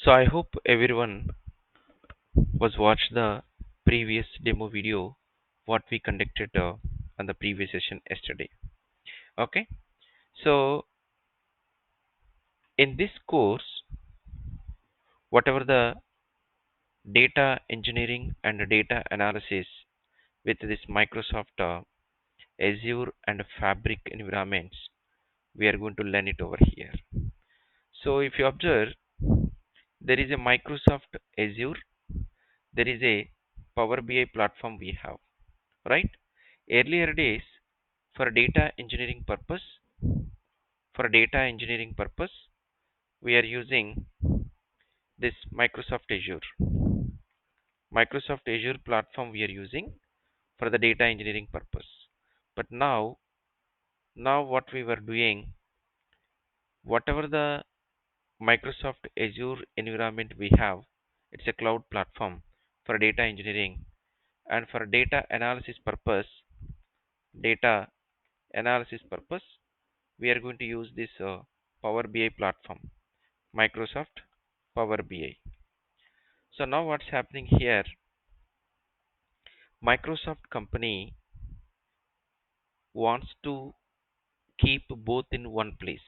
So I hope everyone was watched the previous demo video what we conducted on the previous session yesterday. Okay. So in this course, whatever the data engineering and data analysis with this Microsoft Azure and Fabric environments, we are going to learn it over here. So if you observe, there is a Microsoft Azure, there is a Power BI platform we have, right? Earlier days, for data engineering purpose, we are using this Microsoft Azure. Microsoft Azure platform we are using for the data engineering purpose. But now what we were doing, whatever the Microsoft Azure environment we have, it's a cloud platform for data engineering and for data analysis purpose, we are going to use this Power BI platform, Microsoft Power BI. So now what's happening here? Microsoft company wants to keep both in one place.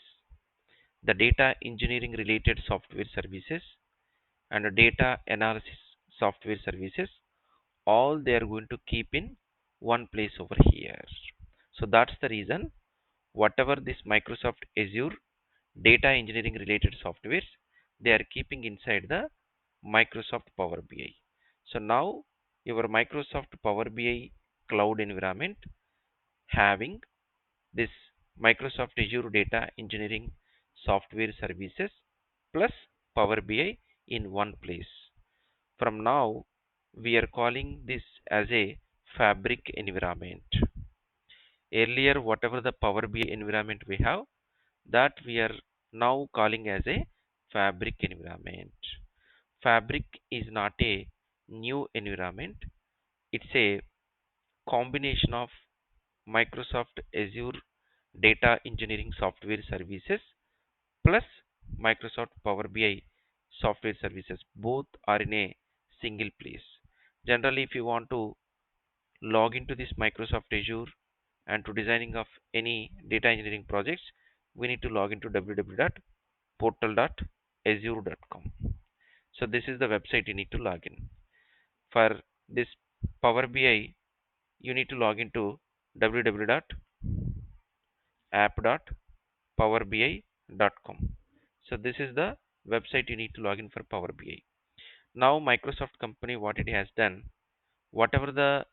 The data engineering related software services and the data analysis software services, all they are going to keep in one place over here. So that's the reason whatever this Microsoft Azure data engineering related softwares, they are keeping inside the Microsoft Power BI. So now your Microsoft Power BI cloud environment having this Microsoft Azure data engineering software services plus Power BI in one place. From now we are calling this as a fabric environment. Earlier whatever the Power BI environment we have, that we are now calling as a fabric environment. Fabric is not a new environment. It's a combination of Microsoft Azure data engineering software services plus Microsoft Power BI software services. Both are in a single place. Generally, if you want to log into this Microsoft Azure and to designing of any data engineering projects, we need to log into www.portal.azure.com. So this is the website you need to log in. For this Power BI, you need to log into www.app.powerbi.com. So this is the website you need to log in for Power BI. Now Microsoft company what it has done, whatever the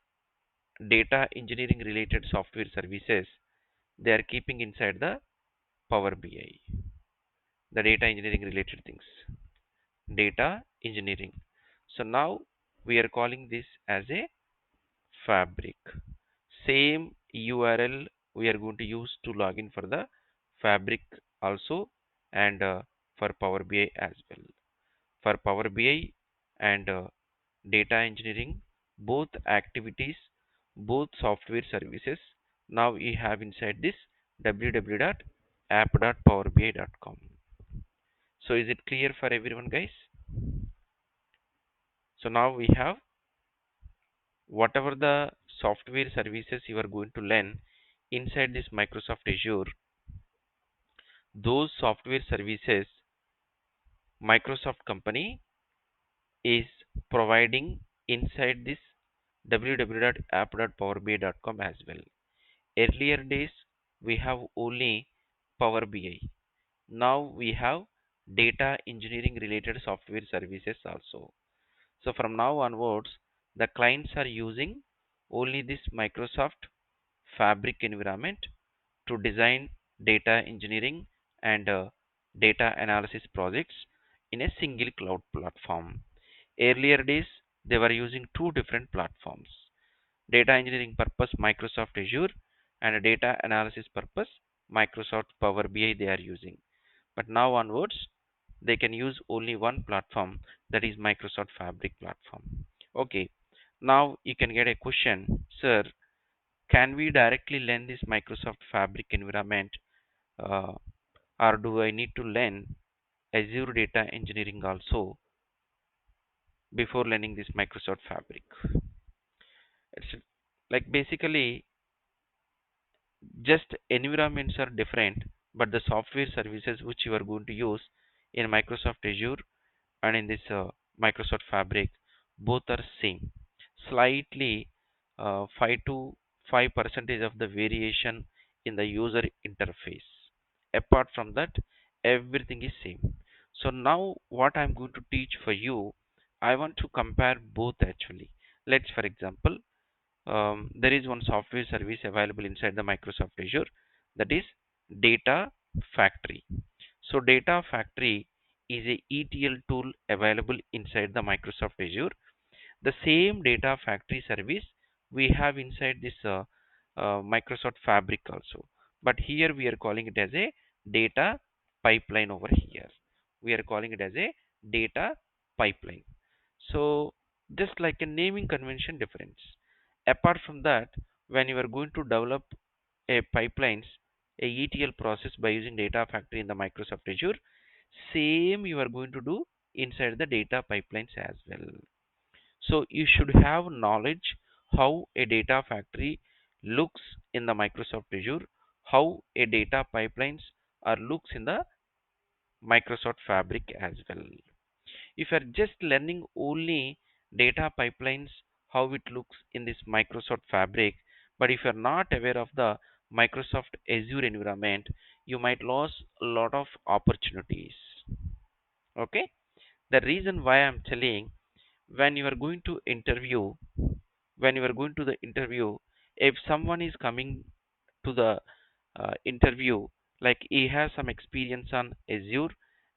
data engineering related software services, they are keeping inside the Power BI. The data engineering related things. Data engineering. So now we are calling this as a fabric. Same URL we are going to use to log in for the fabric also and for Power BI as well. For Power BI and data engineering, both activities, both software services, now we have inside this www.app.powerbi.com. So is it clear for everyone, guys? So now we have whatever the software services you are going to learn inside this Microsoft Azure, those software services Microsoft company is providing inside this www.app.powerbi.com as well. Earlier days we have only Power BI. Now we have data engineering related software services also. So from now onwards, the clients are using only this Microsoft Fabric environment to design data engineering and data analysis projects in a single cloud platform. Earlier days, they were using two different platforms. Data engineering purpose Microsoft Azure and data analysis purpose Microsoft Power BI they are using. But now onwards, they can use only one platform, that is Microsoft Fabric platform. Okay, now you can get a question, sir, can we directly learn this Microsoft Fabric environment uh, or do I need to learn Azure Data Engineering also before learning this Microsoft Fabric. It's like basically just environments are different, but the software services which you are going to use in Microsoft Azure and in this Microsoft Fabric both are same. Slightly 5 to 5 percentage of the variation in the user interface. Apart from that, everything is same. So now what I'm going to teach for you, I want to compare both actually. Let's for example, there is one software service available inside the Microsoft Azure, that is Data Factory. So Data Factory is a ETL tool available inside the Microsoft Azure. The same Data Factory service we have inside this Microsoft Fabric also. But here we are calling it as a data pipeline over here. We are calling it as a data pipeline. So just like a naming convention difference. Apart from that, when you are going to develop a pipelines, a ETL process by using Data Factory in the Microsoft Azure, same you are going to do inside the data pipelines as well. So you should have knowledge how a data factory looks in the Microsoft Azure, how a data pipelines are looks in the Microsoft Fabric as well. If you are just learning only data pipelines, how it looks in this Microsoft Fabric, but if you are not aware of the Microsoft Azure environment, you might lose a lot of opportunities. Okay, the reason why I'm telling, when you are going to interview, when you are going to the interview, if someone is coming to the interview, like he has some experience on Azure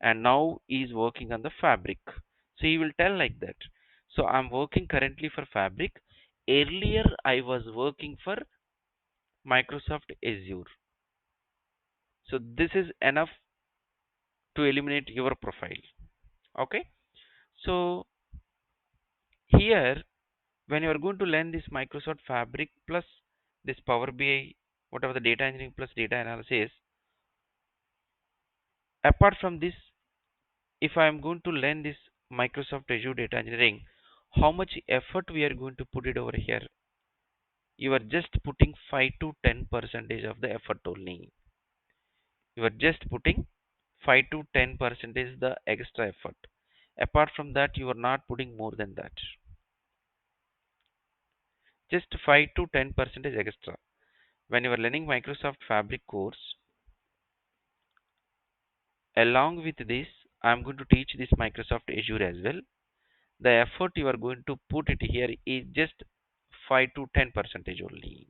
and now he is working on the Fabric, so he will tell like that, so I'm working currently for Fabric, earlier I was working for Microsoft Azure. So this is enough to eliminate your profile. Okay, so here when you are going to learn this Microsoft Fabric plus this Power BI, whatever the data engineering plus data analysis, apart from this, if I am going to learn this Microsoft Azure Data Engineering, how much effort we are going to put it over here? You are just putting 5 to 10 percentage of the effort only. You are just putting 5 to 10 percentage the extra effort. Apart from that, you are not putting more than that. Just 5 to 10 percentage extra. When you are learning Microsoft Fabric course, along with this, I am going to teach this Microsoft Azure as well. The effort you are going to put it here is just 5 to 10 percentage only.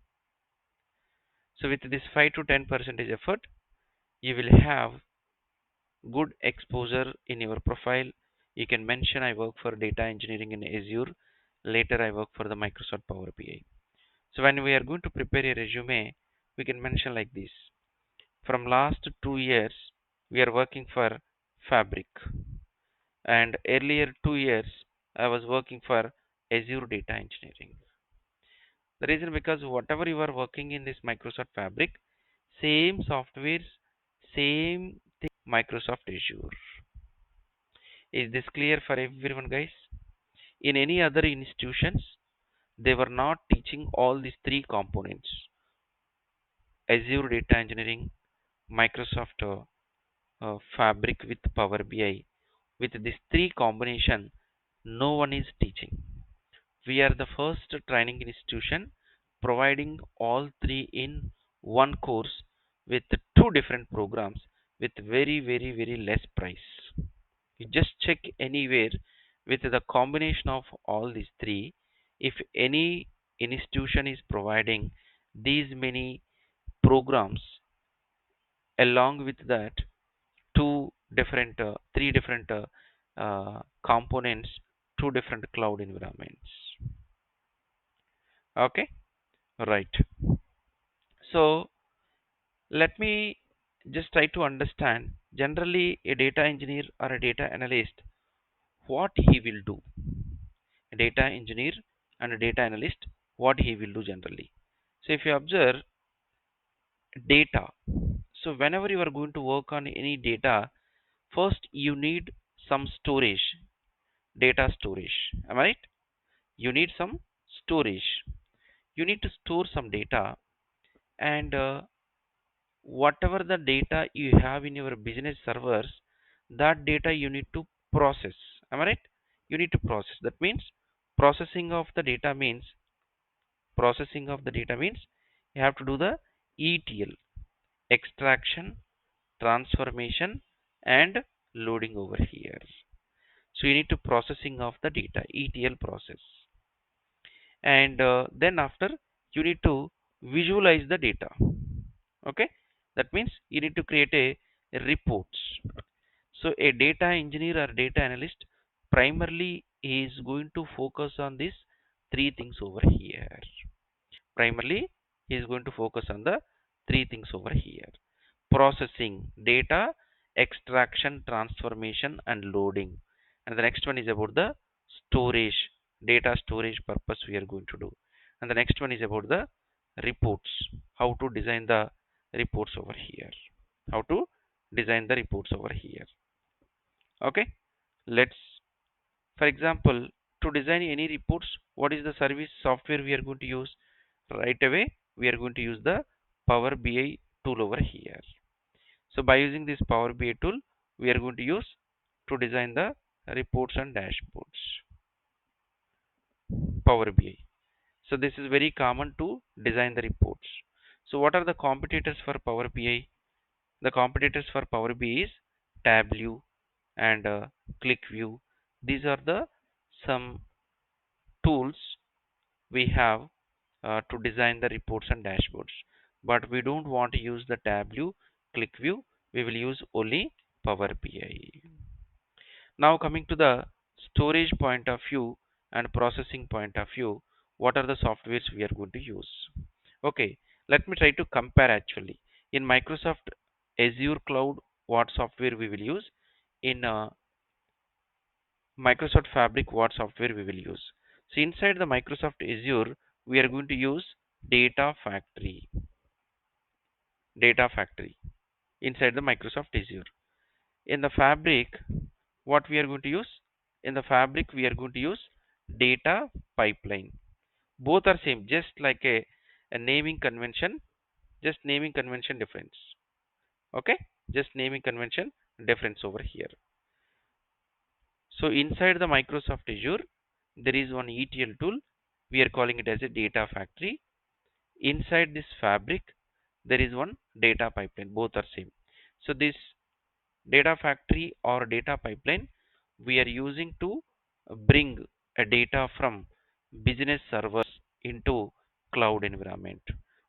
So with this 5 to 10 percentage effort, you will have good exposure in your profile. You can mention I work for data engineering in Azure. Later I work for the Microsoft Power BI. So when we are going to prepare a resume, we can mention like this. From last 2 years, we are working for Fabric. And earlier 2 years, I was working for Azure Data Engineering. The reason because whatever you are working in this Microsoft Fabric, same softwares, same thing Microsoft Azure. Is this clear for everyone, guys? In any other institutions, they were not teaching all these three components: Azure Data Engineering, Microsoft Fabric with Power BI. With these three combination, no one is teaching. We are the first training institution providing all three in one course with two different programs with very less price. You just check anywhere with the combination of all these three. If any institution is providing these many programs, along with that three different components, two different cloud environments. Okay, right. So let me just try to understand generally a data engineer or a data analyst what he will do. A data engineer and a data analyst, what he will do generally. So if you observe data, so whenever you are going to work on any data, First, you need some storage, data storage. Am I right? You need some storage. You need to store some data, and whatever the data you have in your business servers, that data you need to process. Am I right? You need to process. That means processing of the data means processing of the data means you have to do the ETL, extraction, transformation, and loading over here. So you need to processing of the data, ETL process, and then after you need to visualize the data. Okay, that means you need to create a reports. So a data engineer or data analyst primarily is going to focus on these three things over here. Primarily he is going to focus on the three things over here: processing data, extraction, transformation, and loading. And the next one is about the storage, data storage purpose we are going to do. And the next one is about the reports, how to design the reports over here. How to design the reports over here. Okay, let's, for example, to design any reports, what is the service software we are going to use? Right away, we are going to use the Power BI tool over here. So by using this Power BI tool, we are going to use to design the reports and dashboards. Power BI. So this is very common to design the reports. So what are the competitors for Power BI? The competitors for Power BI is Tableau and ClickView. These are the some tools we have to design the reports and dashboards. But we don't want to use the Tableau, ClickView. We will use only Power BI. Now coming to the storage point of view and processing point of view, what are the softwares we are going to use? Okay, let me try to compare actually. In Microsoft Azure Cloud, what software we will use? In Microsoft Fabric, what software we will use? So inside the Microsoft Azure, we are going to use Data Factory. Data Factory inside the Microsoft Azure. In the Fabric, what we are going to use? In the Fabric, we are going to use Data Pipeline. Both are same, just like a naming convention, just naming convention difference. Okay, just naming convention difference over here. So inside the Microsoft Azure, there is one ETL tool. We are calling it as a Data Factory. Inside this Fabric, there is one Data Pipeline. Both are same. So this Data Factory or Data Pipeline, we are using to bring a data from business servers into cloud environment.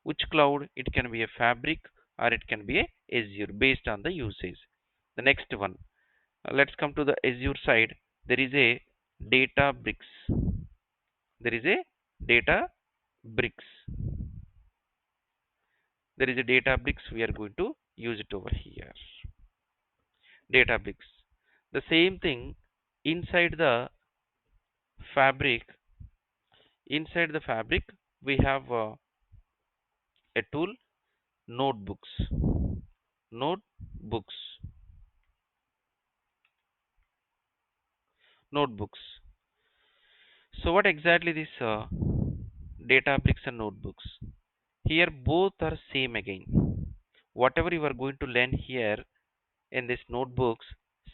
Which cloud? It can be a Fabric or it can be a Azure based on the usage. The next one, let's come to the Azure side. There is a Databricks. There is a Databricks. There is a Databricks. We are going to use it over here. Databricks. The same thing inside the Fabric. Inside the Fabric, we have a tool, Notebooks. Notebooks. Notebooks. So what exactly this Databricks and Notebooks? Here both are same again. Whatever you are going to learn here in this notebooks,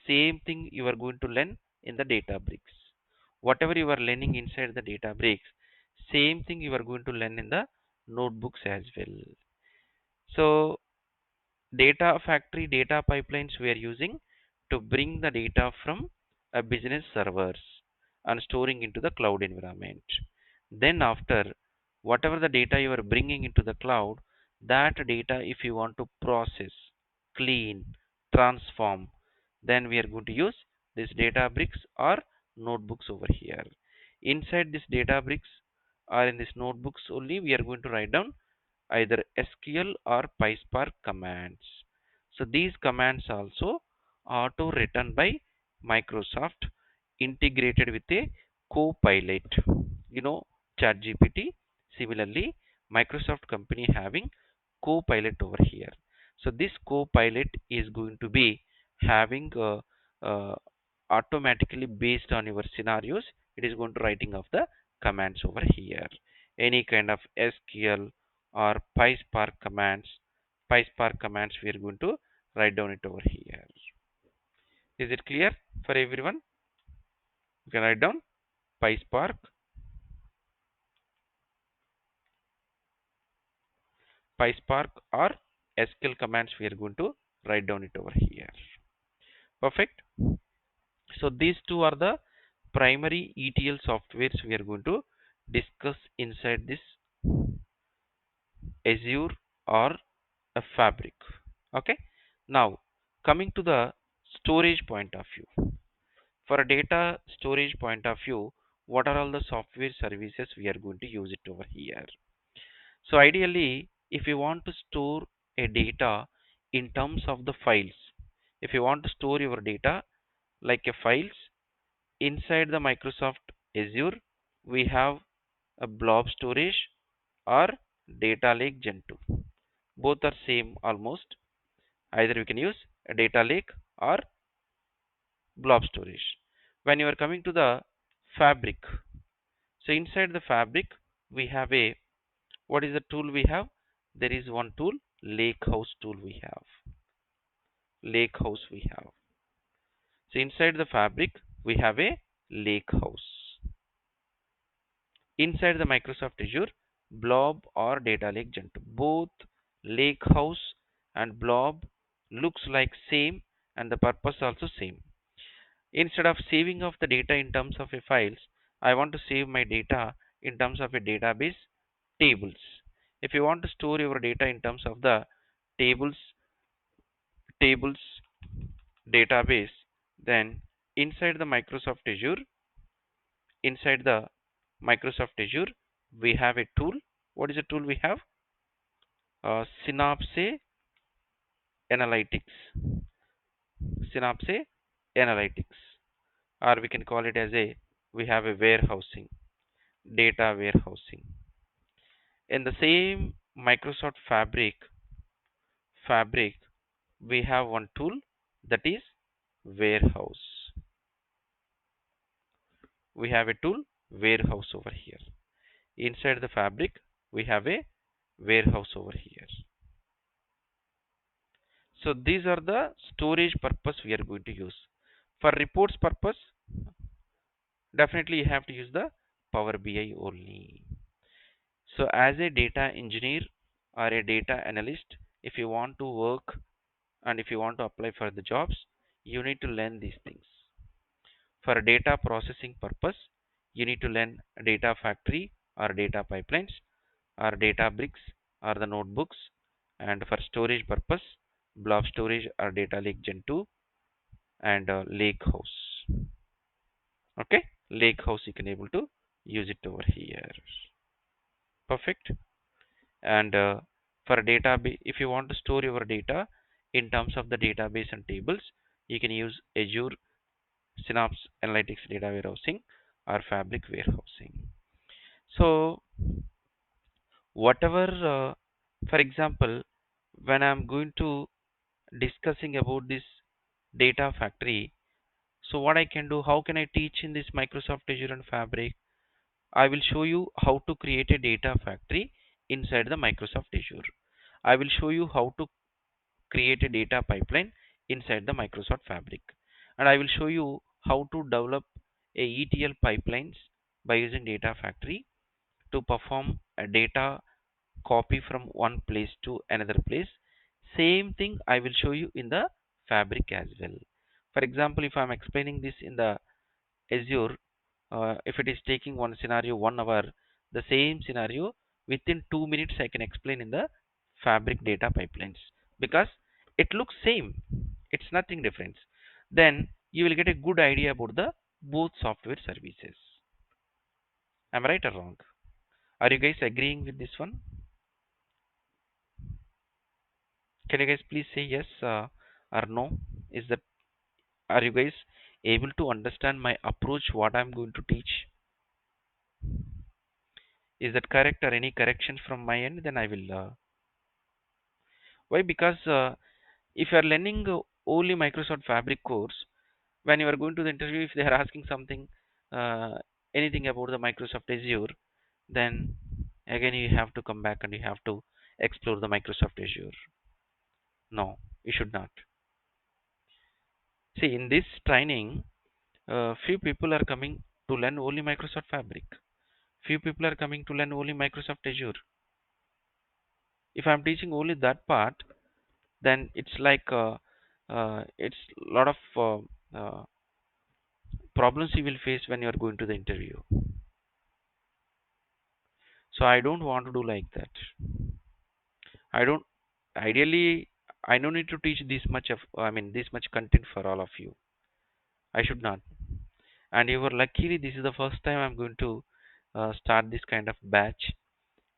same thing you are going to learn in the Databricks. Whatever you are learning inside the Databricks, same thing you are going to learn in the notebooks as well. So data factory, data pipelines we are using to bring the data from a business servers and storing into the cloud environment. Then after, whatever the data you are bringing into the cloud, that data if you want to process, clean, transform, then we are going to use this Databricks or notebooks over here. Inside this Databricks or in this notebooks only, we are going to write down either SQL or PySpark commands. So these commands also auto written by Microsoft integrated with a Copilot. You know, ChatGPT. Similarly, Microsoft company having Copilot over here. So this Copilot is going to be having uh, automatically based on your scenarios, it is going to writing of the commands over here. Any kind of SQL or PySpark commands we are going to write down it over here. Is it clear for everyone? You can write down PySpark or SQL commands we are going to write down it over here. Perfect. So these two are the primary ETL softwares we are going to discuss inside this Azure or a Fabric. Okay. Now coming to the storage point of view. For a data storage point of view, what are all the software services we are going to use it over here? So ideally, if you want to store a data in terms of the files, if you want to store your data like a files inside the Microsoft Azure, we have a Blob Storage or Data Lake Gen 2. Both are same almost. Either we can use a Data Lake or Blob Storage. When you are coming to the Fabric, so inside the Fabric, we have a, what is the tool we have? There is one tool, Lakehouse tool we have. Lakehouse we have. So inside the Fabric, we have a Lakehouse. Inside the Microsoft Azure, Blob or Data Lake Gen 2. Both Lakehouse and Blob looks like same and the purpose also same. Instead of saving of the data in terms of a files, I want to save my data in terms of a database tables. If you want to store your data in terms of the tables tables database, then inside the inside the Microsoft Azure, we have a tool. What is the tool we have? Synapse Analytics. Synapse Analytics, or we can call it as a, we have a warehousing, data warehousing. In the same Microsoft Fabric, we have one tool that is warehouse. We have a tool warehouse over here. Inside the Fabric, we have a warehouse over here. So these are the storage purpose we are going to use. For reports purpose, definitely you have to use the Power BI only. So as a data engineer or a data analyst, if you want to work and if you want to apply for the jobs, you need to learn these things. For data processing purpose, you need to learn data factory or data pipelines or data bricks or the notebooks. And for storage purpose, blob storage or data lake gen 2 and lake house. Okay, lake house you can able to use it over here. Perfect. And for database, if you want to store your data in terms of the database and tables, you can use Azure Synapse Analytics data warehousing or Fabric warehousing. So whatever, for example, when I'm going to discussing about this data factory, so what I can do, how can I teach in this Microsoft Azure and Fabric? I will show you how to create a data factory inside the Microsoft Azure. I will show you how to create a data pipeline inside the Microsoft Fabric. And I will show you how to develop a ETL pipelines by using data factory to perform a data copy from one place to another place. Same thing I will show you in the Fabric as well. For example, if I'm explaining this in the Azure, if it is taking one scenario 1 hour, the same scenario within 2 minutes I can explain in the Fabric data pipelines because it looks same. It's nothing different. Then you will get a good idea about the both software services. Am I right or wrong? Are you guys agreeing with this one? Can you guys please say yes or no? Is that, are you guys able to understand my approach? What I'm going to teach? Is that correct or any corrections from my end? Then I will. Why? Because if you are learning only Microsoft Fabric course, when you are going to the interview, if they are asking something, uh, anything about the Microsoft Azure, then again you have to come back and you have to explore the Microsoft Azure. No, you should not. See, in this training, few people are coming to learn only Microsoft Fabric. Few people are coming to learn only Microsoft Azure. If I'm teaching only that part, then it's like it's a lot of problems you will face when you are going to the interview. So I don't want to do like that. I don't. Ideally, I don't need to teach this much of. I mean, this much content for all of you. I should not. And you were luckily this is the first time I'm going to start this kind of batch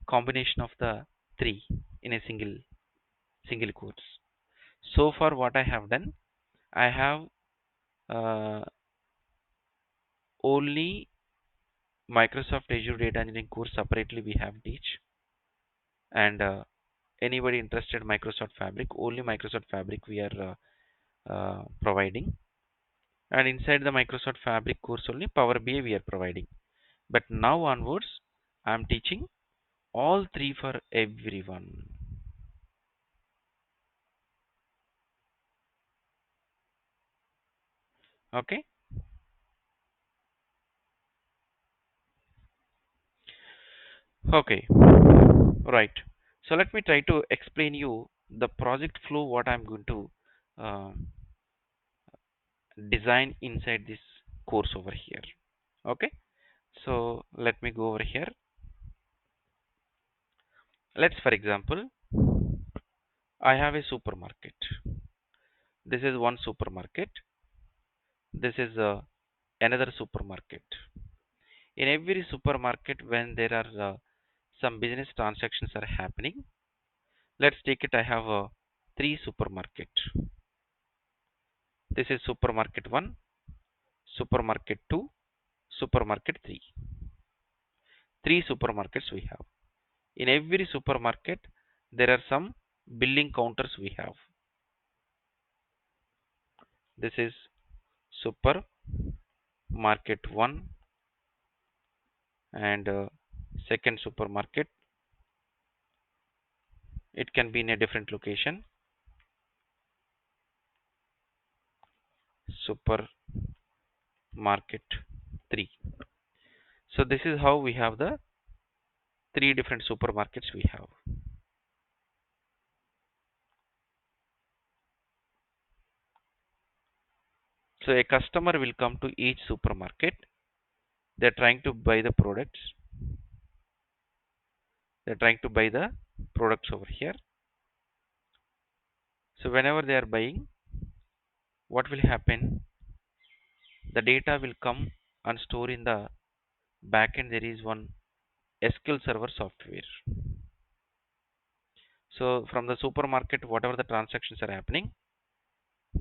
combination of the three in a single course. So far, what I have done, I have uh, only Microsoft Azure Data Engineering course separately we have teach, and anybody interested Microsoft Fabric, only Microsoft Fabric we are providing, and inside the Microsoft Fabric course only Power BI we are providing. But now onwards, I am teaching all three for everyone. Okay. Okay. Right. So let me try to explain you the project flow what I'm going to uh, design inside this course over here. Okay. So let me go over here. Let's, for example, I have a supermarket. This is one supermarket. This is another supermarket. In every supermarket, when there are some business transactions are happening, let's take it. I have three supermarket. This is supermarket 1, supermarket 2, supermarket 3. Three supermarkets we have. In every supermarket, there are some billing counters we have. This is supermarket 1 and second supermarket. It can be in a different location. Supermarket 3. So this is how we have the three different supermarkets we have. So a customer will come to each supermarket. They're trying to buy the products. They're trying to buy the products over here. So whenever they are buying, what will happen? The data will come and store in the backend. There is one SQL Server software. So from the supermarket, whatever the transactions are happening,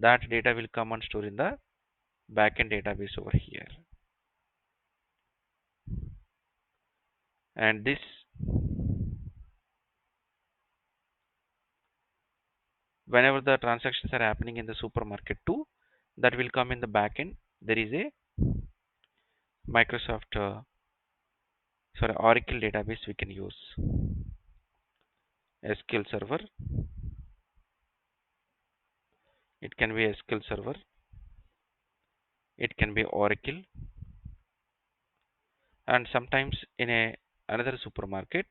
that data will come and store in the backend database over here. And this, whenever the transactions are happening in the supermarket too, that will come in the backend. There is a Microsoft, Oracle database we can use. SQL Server. It can be SQL Server. It can be Oracle. And sometimes in another supermarket,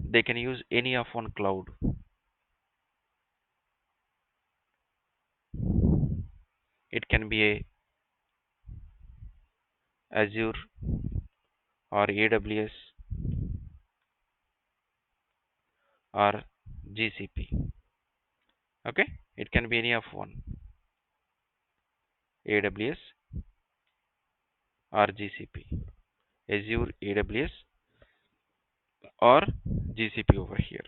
they can use any of one cloud. It can be a Azure or AWS or GCP. Okay, it can be any of one, AWS or GCP, Azure, AWS or GCP over here.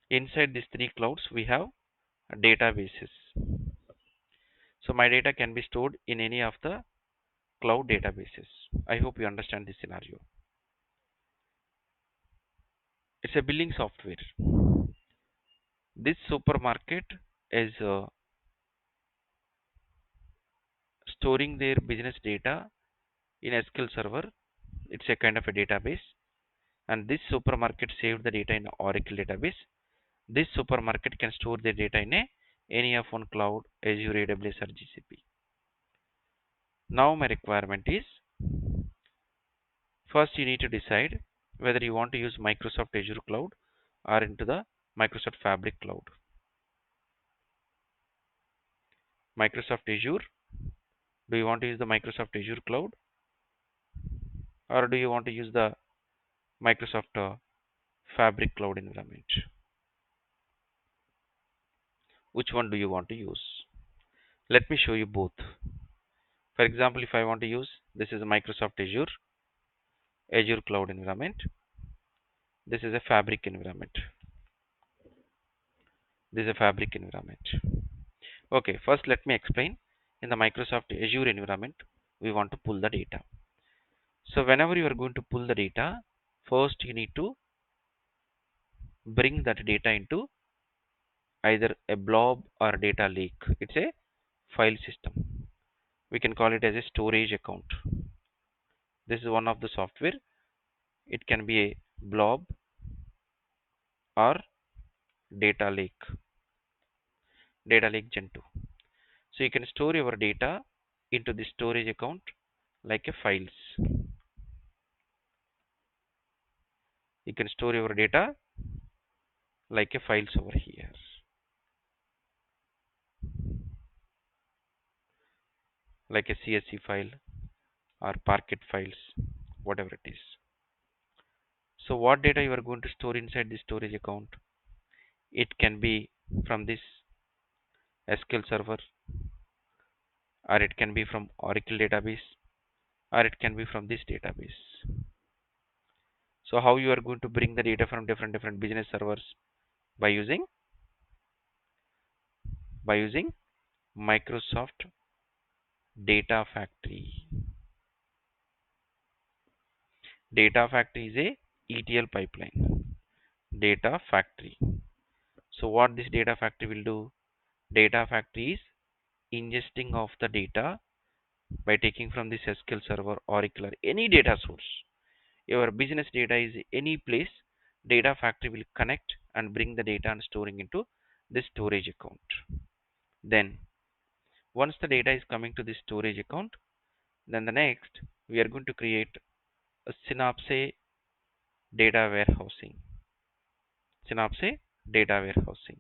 Inside these three clouds, we have databases. So my data can be stored in any of the cloud databases. I hope you understand this scenario. It's a billing software. This supermarket is storing their business data in SQL Server. It's a kind of a database, and this supermarket saved the data in Oracle database. This supermarket can store their data in any of one cloud, Azure, AWS, or GCP. Now my requirement is, first you need to decide whether you want to use Microsoft Azure Cloud or into the Microsoft Fabric Cloud. Microsoft Azure, do you want to use the Microsoft Azure Cloud, or do you want to use the Microsoft Fabric Cloud environment? Which one do you want to use? Let me show you both. For example, if I want to use, this is a Microsoft Azure Cloud environment. This is a Fabric environment. This is a Fabric environment. Okay, first let me explain. In the Microsoft Azure environment, we want to pull the data. So whenever you are going to pull the data, first you need to bring that data into either a blob or data lake. It's a file system. We can call it as a storage account. This is one of the software. It can be a blob or data lake gen 2. So you can store your data into the storage account like a files. You can store your data like a files over here, like a CSV file or Parquet files, whatever it is. So what data you are going to store inside the storage account? It can be from this SQL Server, or it can be from Oracle database, or it can be from this database. So how you are going to bring the data from different business servers? By using Microsoft Data Factory. Data Factory is a ETL pipeline. Data Factory. So what this Data Factory will do? Data Factory is ingesting of the data by taking from this SQL Server, Oracle, or any data source. Your business data is any place. Data Factory will connect and bring the data and storing into this storage account. Then once the data is coming to this storage account, then the next we are going to create a Synapse data warehousing. Synapse data warehousing.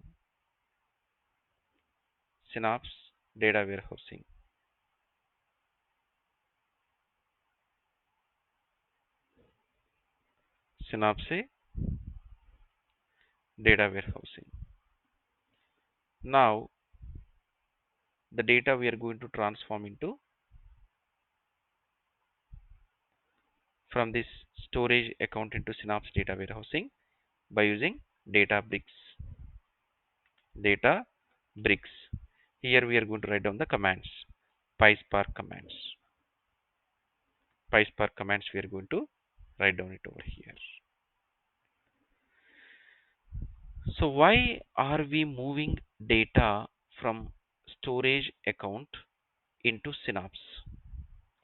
Synapse data warehousing. Synapse data warehousing. Now the data we are going to transform into from this storage account into Synapse data warehousing by using Databricks. Databricks. Here we are going to write down the commands. PySpark commands. PySpark commands we are going to write down it over here. So why are we moving data from storage account into Synapse?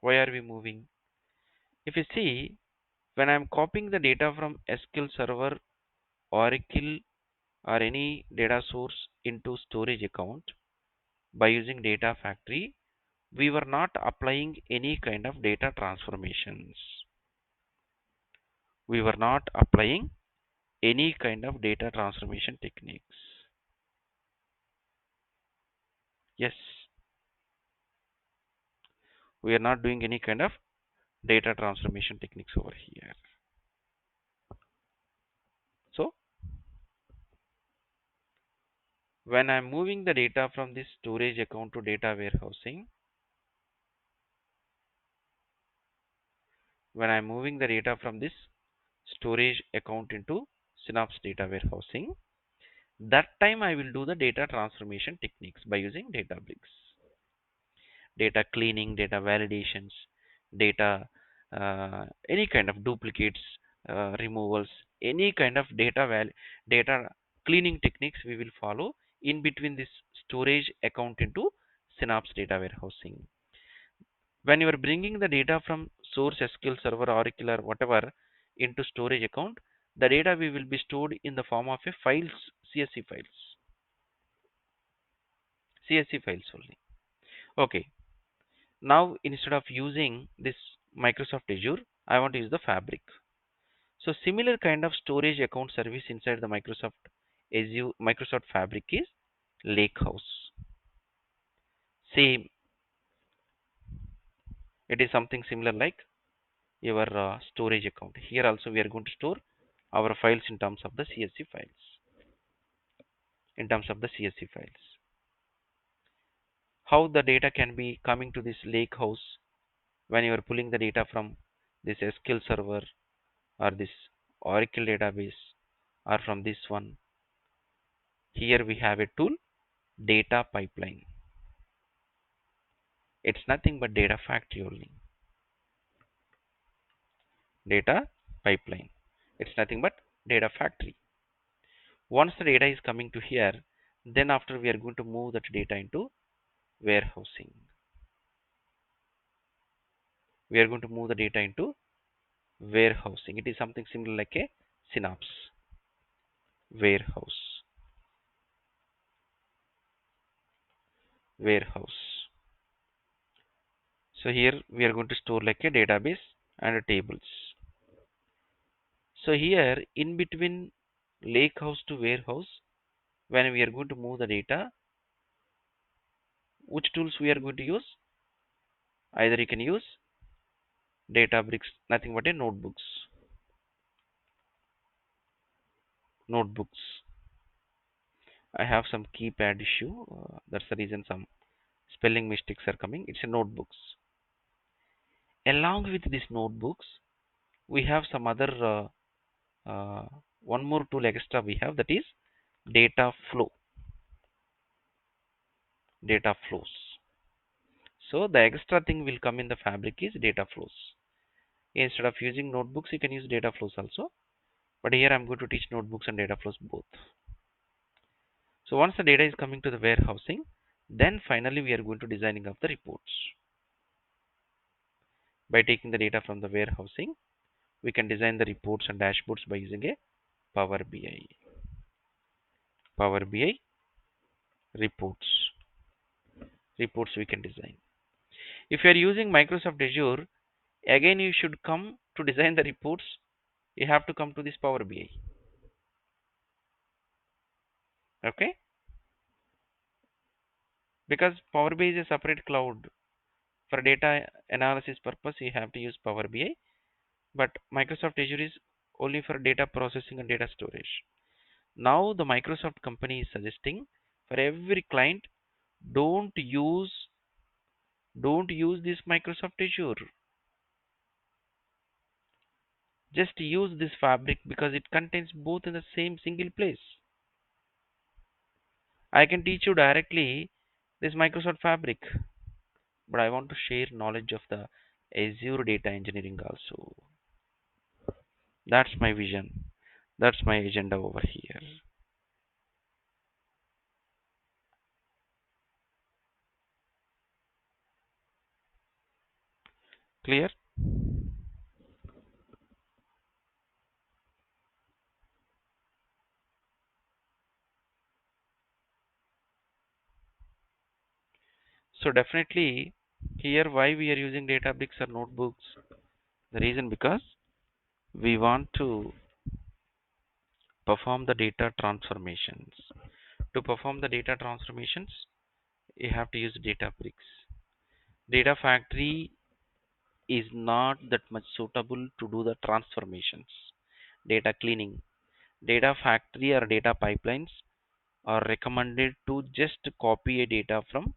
Why are we moving? If you see, when I am copying the data from SQL Server, Oracle, or any data source into storage account by using Data Factory, we were not applying any kind of data transformations. We were not applying any kind of data transformation techniques. Yes, we are not doing any kind of data transformation techniques over here. So when I'm moving the data from this storage account to data warehousing, when I'm moving the data from this storage account into Synapse data warehousing, that time I will do the data transformation techniques by using Databricks. Data cleaning, data validations, data any kind of duplicates, removals, any kind of data cleaning techniques we will follow in between this storage account into Synapse data warehousing. When you are bringing the data from source SQL Server, Oracle or whatever into storage account, the data we will be stored in the form of a files, CSV files, CSV files only. Okay. Now instead of using this Microsoft Azure, I want to use the Fabric. So similar kind of storage account service inside the Microsoft Azure, Microsoft Fabric is Lakehouse. Same, it is something similar like your storage account. Here also we are going to store our files in terms of the CSV files. In terms of the CSV files, how the data can be coming to this Lakehouse when you are pulling the data from this SQL Server or this Oracle database or from this one. Here we have a tool, data pipeline. It's nothing but data factory only. Data pipeline. It's nothing but data factory. Once the data is coming to here, then after we are going to move that data into warehousing. We are going to move the data into warehousing. It is something similar like a Synapse warehouse. Warehouse. So here we are going to store like a database and a tables. So here in between Lakehouse to warehouse, when we are going to move the data, which tools we are going to use? Either you can use Databricks, nothing but a notebooks. Notebooks. I have some keypad issue. That's the reason some spelling mistakes are coming. It's a notebooks. Along with these notebooks, we have some other one more tool extra we have, that is data flow. Data flows. So the extra thing will come in the Fabric is data flows. Instead of using notebooks, you can use data flows also. But here I'm going to teach notebooks and data flows both. So once the data is coming to the warehousing, then finally we are going to designing of the reports. By taking the data from the warehousing, we can design the reports and dashboards by using a Power BI. Power BI reports. Reports we can design. If you are using Microsoft Azure, again you should come to design the reports. You have to come to this Power BI. Okay? Because Power BI is a separate cloud. For data analysis purpose, you have to use Power BI. But Microsoft Azure is only for data processing and data storage. Now the Microsoft company is suggesting for every client, don't use this Microsoft Azure. Just use this Fabric because it contains both in the same single place. I can teach you directly this Microsoft Fabric, but I want to share knowledge of the Azure Data Engineering also. That's my vision. That's my agenda over here. Clear? So definitely here why we are using Databricks or notebooks. The reason because we want to perform the data transformations. To perform the data transformations, you have to use Databricks. Data Factory is not that much suitable to do the transformations, data cleaning. Data Factory or data pipelines are recommended to just copy a data from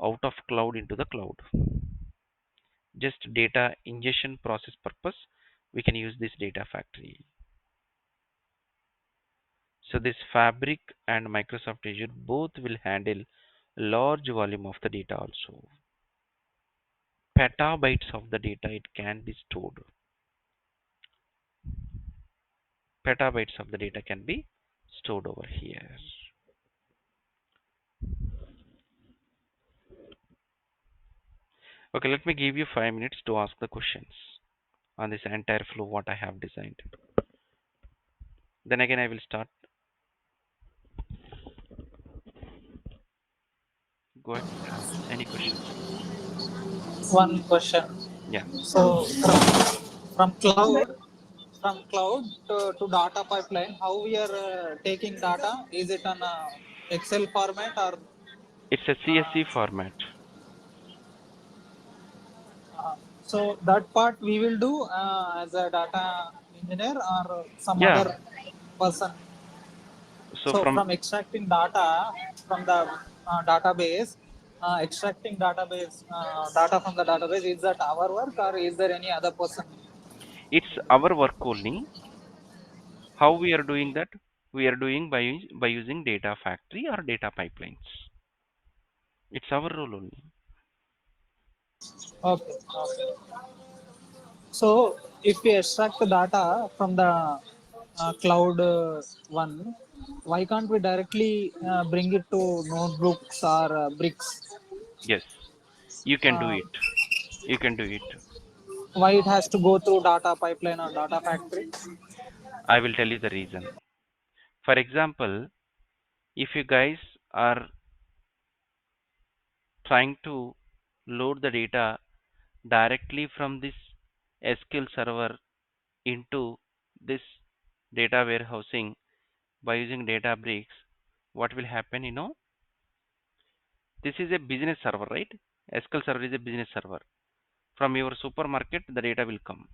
out of cloud into the cloud. Just data ingestion process purpose, we can use this Data Factory. So this Fabric and Microsoft Azure both will handle large volume of the data also. Petabytes of the data it can be stored. petabytes of the data can be stored over here. Okay, let me give you 5 minutes to ask the questions on this entire flow what I have designed. Then again I will start. Go ahead. Any questions? One question. Yeah, So from cloud, to data pipeline, how we are taking data? Is it on a Excel format or it's a uh, CSV format. so that part we will do as a data engineer or some Yeah. other person? So So from from extracting data from the database, data from the database, is that our work or is there any other person? it's our work only. How we are doing that? We are doing by using data factory or data pipelines. It's our role only. Okay. Okay. So if we extract the data from the cloud one, why can't we directly bring it to notebooks or bricks? Yes, you can do Uh, it. You can do it. why it has to go through data pipeline or data factory? I will tell you the reason. For example, if you guys are trying to load the data directly from this SQL server into this data warehousing by using Databricks, what will happen? This is a business server, right? SQL server is a business server. From your supermarket, the data will come.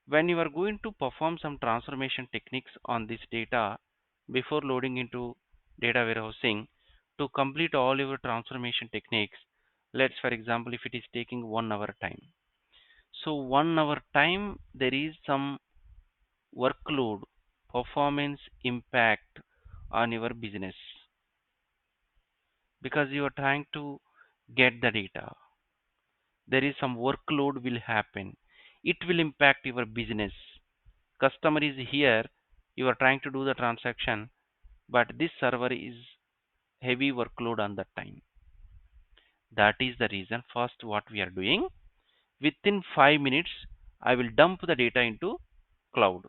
When you are going to perform some transformation techniques on this data before loading into data warehousing, to complete all your transformation techniques, let's for example if it is taking 1 hour time, so 1 hour time there is some workload performance impact on your business because you are trying to get the data. There is some workload will happen. It will impact your business. Customer is here, you are trying to do the transaction, but this server is heavy workload on that time. That is the reason first what we are doing. Within 5 minutes, I will dump the data into cloud.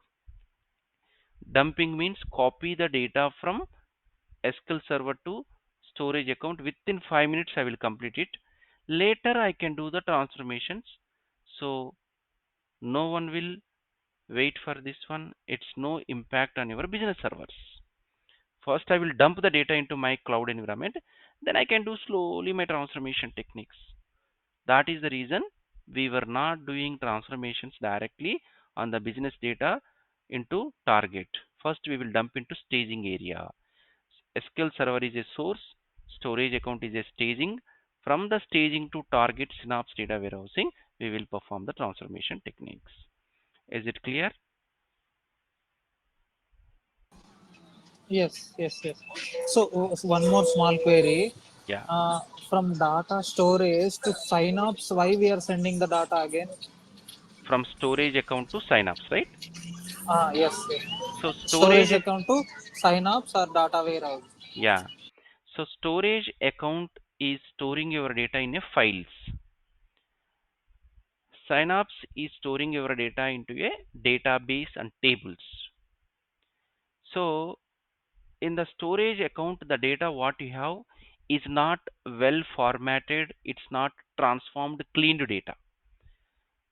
Dumping means copy the data from SQL Server to storage account. Within 5 minutes, I will complete it. Later, I can do the transformations. So no one will wait for this one. It's no impact on your business servers. First, I will dump the data into my cloud environment. Then I can do slowly my transformation techniques. That is the reason we were not doing transformations directly on the business data into target. First, we will dump into staging area. SQL Server is a source, storage account is a staging. From the staging to target Synapse data warehousing, we will perform the transformation techniques. Is it clear? Yes, yes, yes. So one more small query. Yeah. Uh, from data storage to Synapse, why we are sending the data again? From storage account to Synapse, right? Yes, yes. So Storage storage, account to Synapse or data warehouse. yeah. So storage account is storing your data in a files. Synapse is storing your data into a database and tables. So in the storage account, the data what you have is not well formatted. It's not transformed, cleaned data.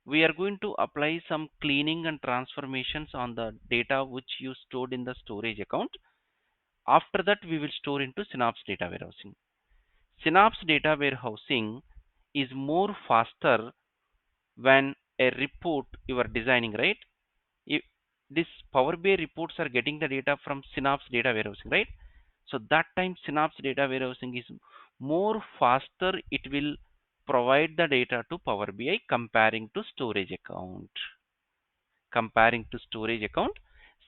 We are going to apply some cleaning and transformations on the data which you stored in the storage account. After that, we will store into Synapse data warehousing. Synapse data warehousing is more faster when a report you are designing, right? If this Power BI reports are getting the data from Synapse data warehousing, right? So that time Synapse data warehousing is more faster. It will provide the data to Power BI comparing to storage account. Comparing to storage account,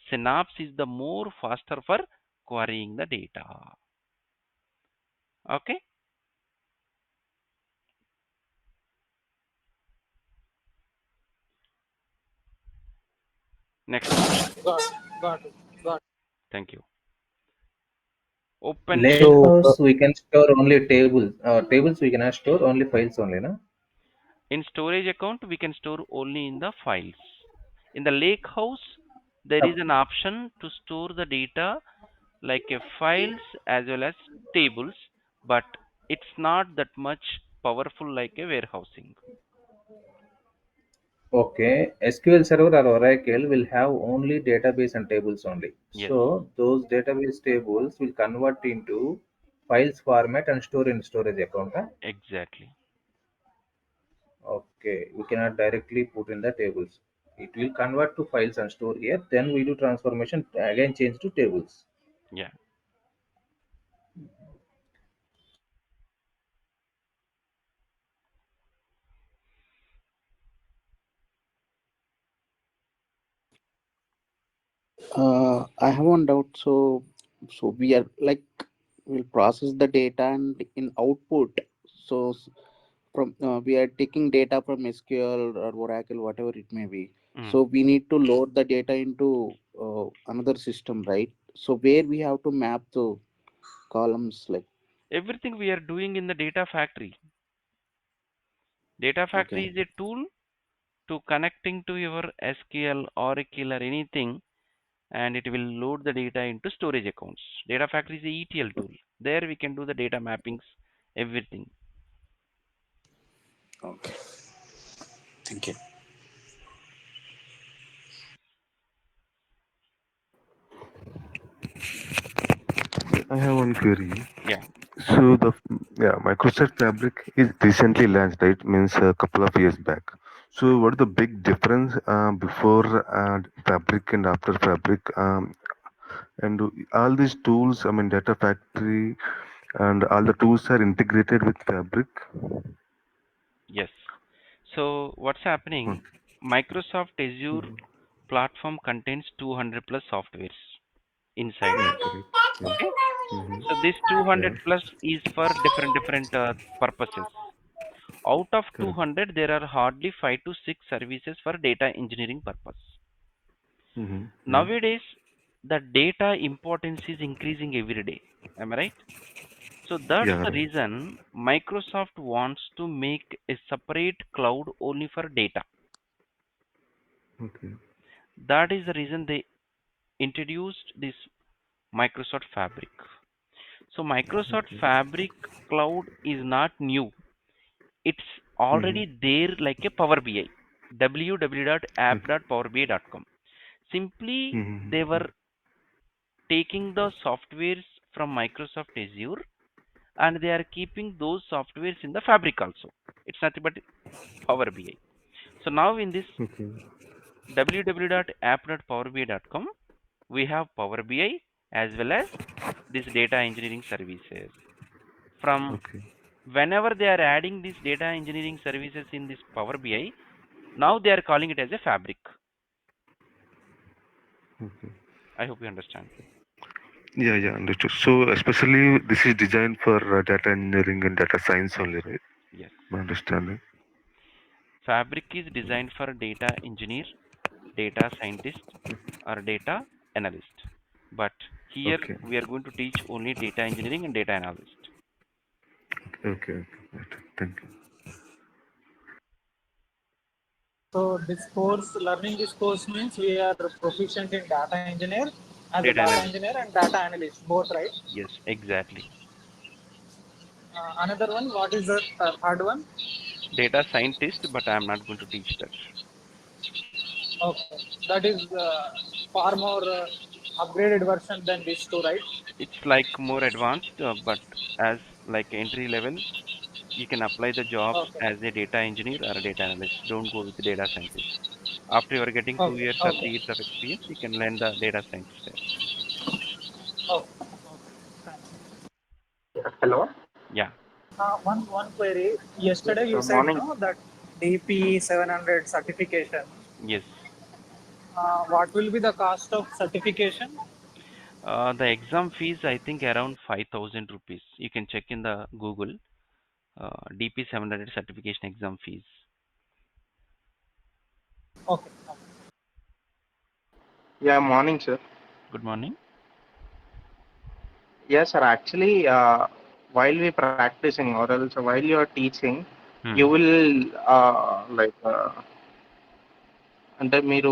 Synapse is the more faster for querying the data. Okay. Next question. Got it. Got it. Got it. Thank you. Open Lake chain. So, house we can store only tables. Tables we cannot store only files only, no? In storage account, we can store only in the files. In the lake house, there is Sup- an option to store the data like a files as well as tables, but it's not that much powerful like a warehousing. Okay, SQL Server or Oracle will have only database and tables only. Yes, So those database tables will convert into files format and store in storage account. Huh? exactly. Okay, we cannot directly put in the tables. It will convert to files and store here. Then we do transformation again change to tables. Yeah. I have one doubt. So we are like we'll process the data and in output. So from we are taking data from SQL or Oracle, whatever it may be. Mm. So we need to load the data into another system, right? So where we have to map the columns, like Everything we are doing in the data factory. Data okay, factory is a tool to connecting to your SQL, Oracle, or anything, and it will load the data into storage accounts. Data factory is a ETL tool. There we can do the data mappings, everything. okay, thank you. I have one query. Yeah. So Microsoft Fabric is recently launched, right? Means a couple of years back. So what is the big difference before Fabric and after Fabric? And all these tools, I mean, Data Factory and all the tools are integrated with Fabric. Yes. So what's happening? Okay. Microsoft Azure platform contains 200 plus softwares inside. Yeah, correct. Yeah. Okay. Mm-hmm. So this Yeah, 200 plus is for different purposes. Out of correct. 200, there are hardly 5 to 6 services for data engineering purpose. Mm-hmm. Yeah. Nowadays, the data importance is increasing every day. Am I right? So that's Yeah, the right. reason Microsoft wants to make a separate cloud only for data. Okay. That is the reason they introduced this Microsoft Fabric. So Microsoft Okay. Fabric cloud is not new. It's Mm-hmm. already there like a Power BI. Okay. www.app.powerbi.com. Simply they Mm-hmm. were taking the softwares from Microsoft Azure and they are keeping those softwares in the Fabric also. It's nothing but Power BI. So now in this Okay. www.app.powerbi.com we have Power BI as well as this data engineering services. From Okay. whenever they are adding these data engineering services in this Power BI, now they are calling it as a Fabric. Okay. I hope you understand. Yeah, yeah, understood. So especially this is designed for data engineering and data science only, right? Yes. My understanding. Fabric is designed for data engineer, data scientist, or data analyst. But here Okay. we are going to teach only data engineering and data analyst. Okay. Okay. Right. Thank you. So this course, learning this course means we are proficient in data engineer as a Data data analyst. engineer and data analyst, both, right? Yes, exactly. Another one, what is the third one? Data scientist, but I am not going to teach that. Okay, that is far more upgraded version than these two, right? It's like more advanced, but as like entry level, you can apply the jobs Okay, as a data engineer or a data analyst. Don't go with the data scientist. After you are getting okay, 2 years or okay, 3 years of experience, you can learn the data scientist as. okay. Thanks. Hello. Yeah. One query. Yes. Yesterday you said Morning. no that DP 700 certification. Yes. What will be the cost of certification? The exam fees, I think around 5,000 rupees. You can check in the Google DP 700 certification exam fees. Okay. Yeah, morning, sir. Good morning. Yes, sir. Actually, while we practicing or else while you are teaching, you Hmm. will అంటే మీరు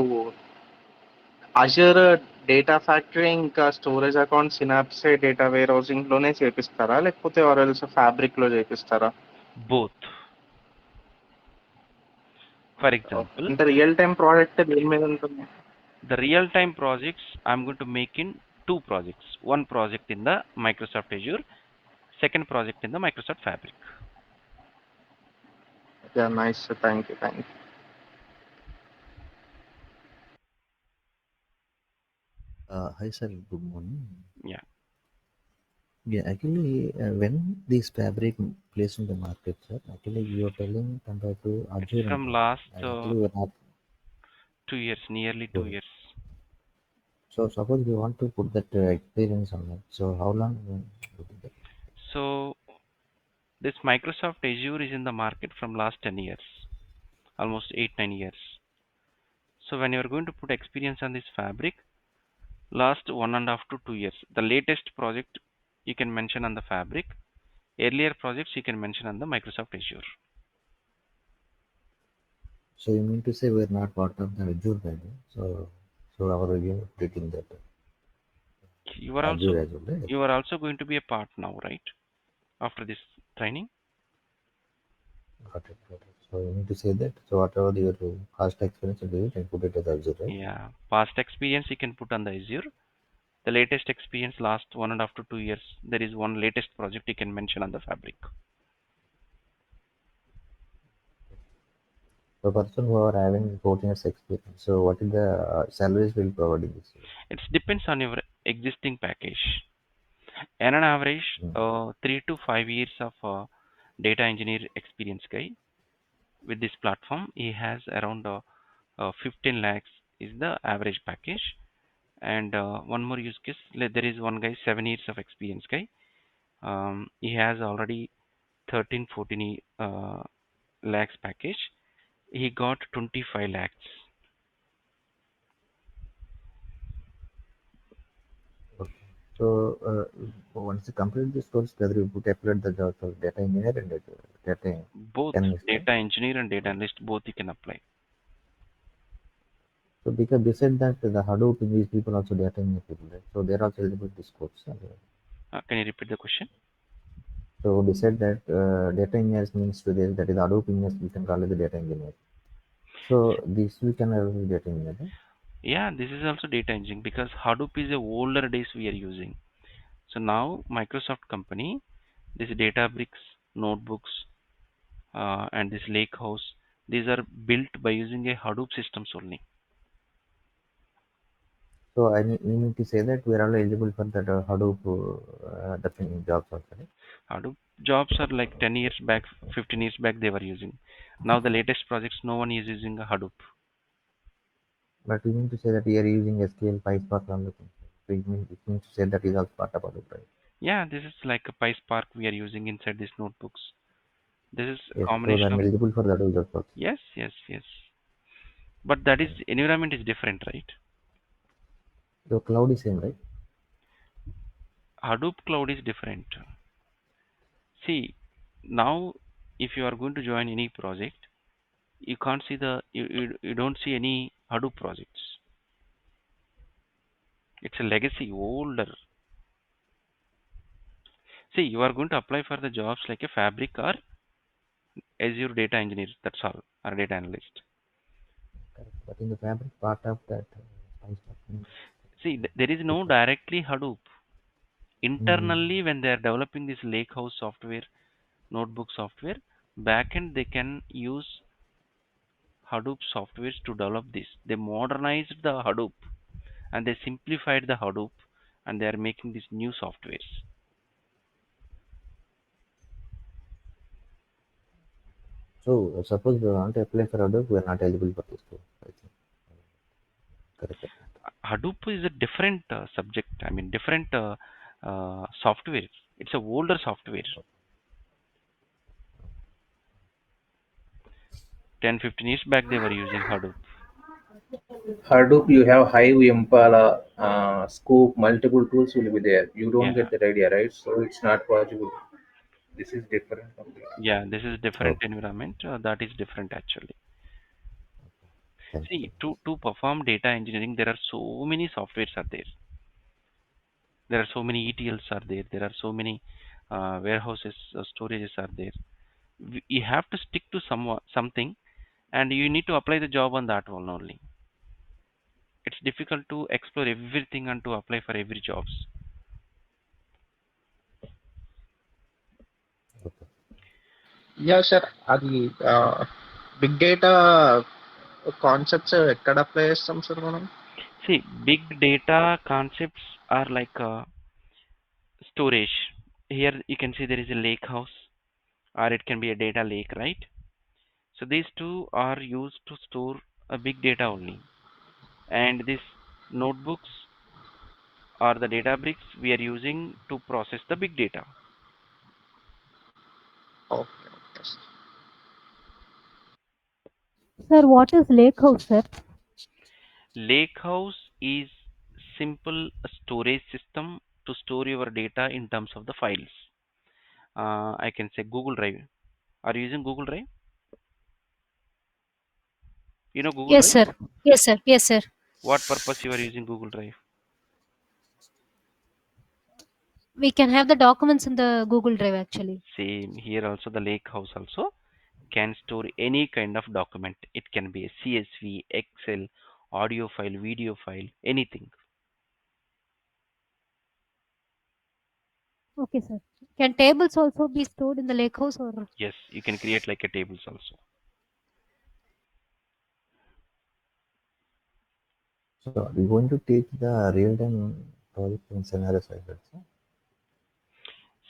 Azure data factory ఇంకా storage account Synapse data warehousing లోనే చేపిస్తారా లేకపోతే or else Fabric లో చేపిస్తారా? Both. For example, అంటే real time project దేని మీద ఉంటుంది? the real-time projects I'm going to make in two projects. One project in the Microsoft Azure, second project in the Microsoft Fabric. Yeah, nice. Thank you. Thank you. Hi sir, good morning. Yeah, Yeah, actually, when this fabric placed in the market, sir, actually you are telling compared to it's Azure and from Fabric. last And actually, we're not 2 years, nearly two sure. years. So suppose we want to put that experience on it. So how long we do that? So this Microsoft Azure is in the market from last 10 years, almost 8-9 years. So when you are going to put experience on this Fabric, last 1.5 to 2 years, the latest project you can mention on the Fabric. Earlier projects you can mention on the Microsoft Azure. So you mean to say we're not part of the Azure value. So our review taking that You are Azure also as well, right? you are also going to be a part now, right? After this training. Got it, got it. So you mean to say that. So whatever your past experience you do it and put it as Azure, right? Yeah, past experience you can put on the Azure. The latest experience last 1.5 to 2 years. There is one latest project you can mention on the Fabric. The person who are having 14 years experience. So what is the salaries will provide in this? It depends on your existing package. And on average, Hmm. 3 to 5 years of data engineer experience guy with this platform, he has around 15 lakhs is the average package. And one more use case, there is one guy 7 years of experience guy. He has already 13 14 lakhs package. He got 25 lakhs. Okay. So once you complete this course, whether you put apply the job for data engineer and data Both analyst, right? data engineer and data analyst, both you can apply. So because they said that the Hadoop in these people also data engineer people, right? So they're also eligible to this course. Can you repeat the question? So they said that data engineers means to this, that is Hadoop engineers we can call it the data engineer. So this we can have data engineer, right? Yeah, this is also data engineering because Hadoop is a older days we are using. So now Microsoft company, this Databricks notebooks and this Lakehouse, these are built by using a Hadoop systems only. So you mean to say that we are all eligible for that Hadoop the jobs also, right? Hadoop jobs are like 10 years back, 15 years back they were using. Now the latest projects, no one is using a Hadoop. But you mean to say that we are using SQL, PySpark, and all the things. So it means to say that is also part of Hadoop, right? Yeah, this is like a PySpark we are using inside these notebooks. This is a Yes, so combination I'm of eligible for that jobs also. yes, yes, yes. But that is environment is different, right? So cloud is same, right? Hadoop cloud is different. See, now if you are going to join any project, you can't see you don't see any Hadoop projects. It's a legacy, older. See, you are going to apply for the jobs like a Fabric or Azure data engineer. That's all, or data analyst. Correct. But in the fabric part of that PySpark means See, there is no different. directly Hadoop. Hmm. Internally, when they are developing this Lakehouse software, notebook software, backend they can use Hadoop softwares to develop this. They modernized the Hadoop and they simplified the Hadoop and they are making these new softwares. So suppose we want to apply for Hadoop, we are not eligible for this course. I think. Correct. Hadoop is a different subject. I mean, different software. It's a older software. 10, 15 years back, they were using Hadoop. Hadoop, you have Hive, Impala, Scoop, multiple tools will be there. You don't Yeah, get that idea, right? So it's not possible. This is different completely. yeah, this is different Okay, environment. That is different actually. thank you. See, to perform data engineering, there are so many softwares are there. There are so many ETLs are there. There are so many warehouses, storages are there. You have to stick to something, and you need to apply the job on that one only. It's difficult to explore everything and to apply for every jobs. Okay. Yeah, sir. అది big data concepts ఎక్కడ apply చేస్తాం sir మనం? See, big data concepts are like storage. Here you can see there is a lake house, or it can be a data lake, right? So these two are used to store a big data only. And these notebooks or the data bricks we are using to process the big data. Okay, okay sir. Sir, what is Lakehouse, sir? Lakehouse is simple storage system to store your data in terms of the files. I can say Google Drive. Are you using Google Drive? You know Google Yes, Drive? sir. Yes, sir. Yes, sir. What purpose you are using Google Drive? We can have the documents in the Google Drive actually. Same here also the Lakehouse also can store any kind of document. It can be a CSV, Excel, audio file, video file, anything. Okay, sir. Can tables also be stored in the Lakehouse or? Yes, you can create like a tables also. So are we going to teach the real-time project in scenarios like that, sir?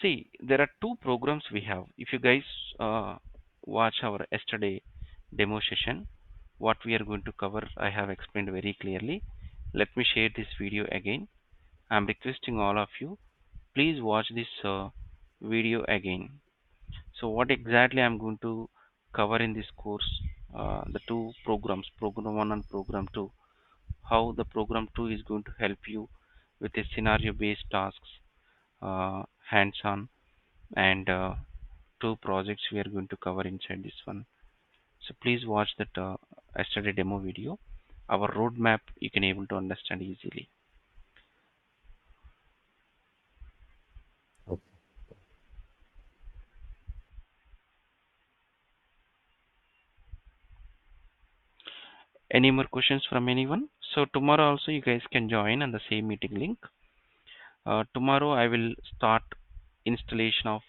See, there are two programs we have. If you guys watch our yesterday demo session, what we are going to cover, I have explained very clearly. Let me share this video again. I'm requesting all of you, please watch this video again. So what exactly I'm going to cover in this course, the two programs, program 1 and program 2, how the program 2 is going to help you with a scenario based tasks, hands on, and two projects we are going to cover inside this one. So please watch that yesterday demo video. Our roadmap you can able to understand easily. Okay. Any more questions from anyone? So tomorrow also you guys can join on the same meeting link. Tomorrow I will start installation of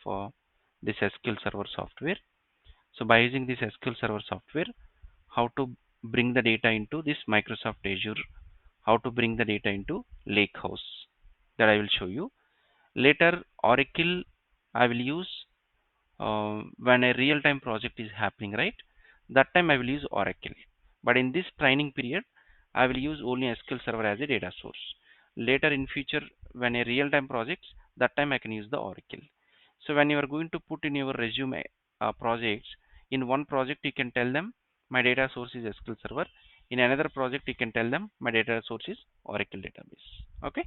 this SQL Server software. So by using this SQL Server software, how to bring the data into this Microsoft Azure, how to bring the data into Lakehouse, that I will show you. Later Oracle I will use when a real-time project is happening, right? That time I will use Oracle. But in this training period, I will use only SQL Server as a data source. Later in future, when a real-time projects, that time I can use the Oracle. So when you are going to put in your resume projects, in one project you can tell them my data source is SQL Server. In another project you can tell them my data source is Oracle database. Okay.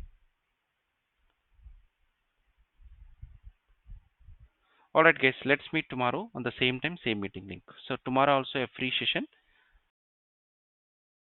Alright guys, let's meet tomorrow on the same time, same meeting link. So tomorrow also a free session.